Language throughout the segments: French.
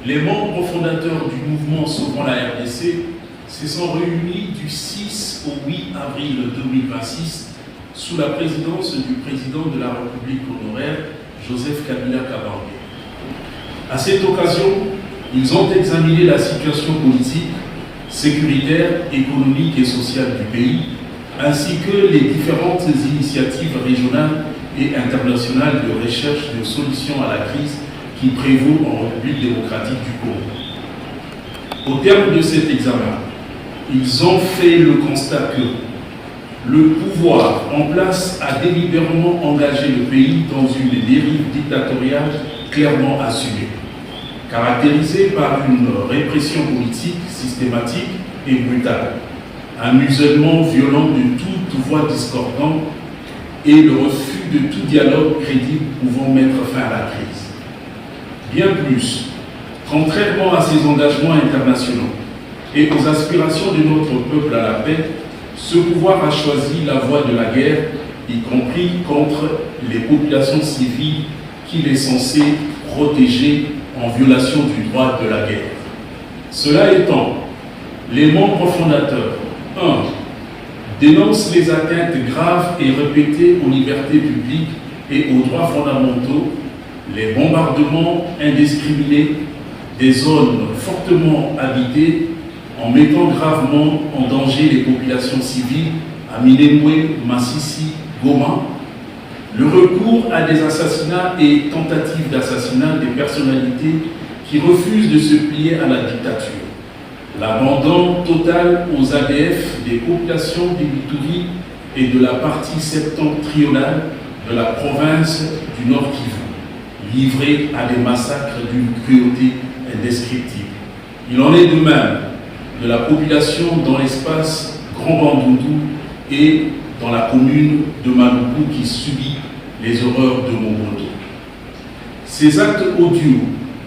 Les membres fondateurs du mouvement Sauvons la RDC se sont réunis du 6 au 8 avril 2026 sous la présidence du président de la République honoraire, Joseph Kabila Kabange. À cette occasion, ils ont examiné la situation politique, sécuritaire, économique et sociale du pays, ainsi que les différentes initiatives régionales et internationales de recherche de solutions à la crise qui prévaut en République démocratique du Congo. Au terme de cet examen, ils ont fait le constat que le pouvoir en place a délibérément engagé le pays dans une dérive dictatoriale clairement assumée, caractérisée par une répression politique systématique et brutale, un musellement violent de toute voix discordante et le refus de tout dialogue crédible pouvant mettre fin à la crise. Bien plus, contrairement à ses engagements internationaux et aux aspirations de notre peuple à la paix, ce pouvoir a choisi la voie de la guerre, y compris contre les populations civiles qu'il est censé protéger en violation du droit de la guerre. Cela étant, les membres fondateurs 1. Dénoncent les atteintes graves et répétées aux libertés publiques et aux droits fondamentaux, les bombardements indiscriminés des zones fortement habitées en mettant gravement en danger les populations civiles à Minembwe, Massissi, Goma, le recours à des assassinats et tentatives d'assassinat des personnalités qui refusent de se plier à la dictature, l'abandon total aux ADF des populations d'Ituri et de la partie septentrionale de la province du Nord Kivu, livrés à des massacres d'une cruauté indescriptible. Il en est de même de la population dans l'espace Grand Bandundu et dans la commune de Maluku qui subit les horreurs de Mobutu. Ces actes odieux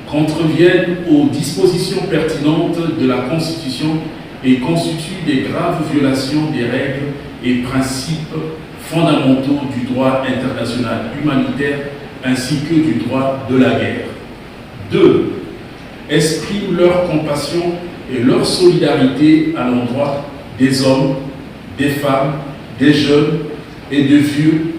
contreviennent aux dispositions pertinentes de la Constitution et constituent des graves violations des règles et principes fondamentaux du droit international humanitaire ainsi que du droit de la guerre. 2. Expriment leur compassion et leur solidarité à l'endroit des hommes, des femmes, des jeunes et de vieux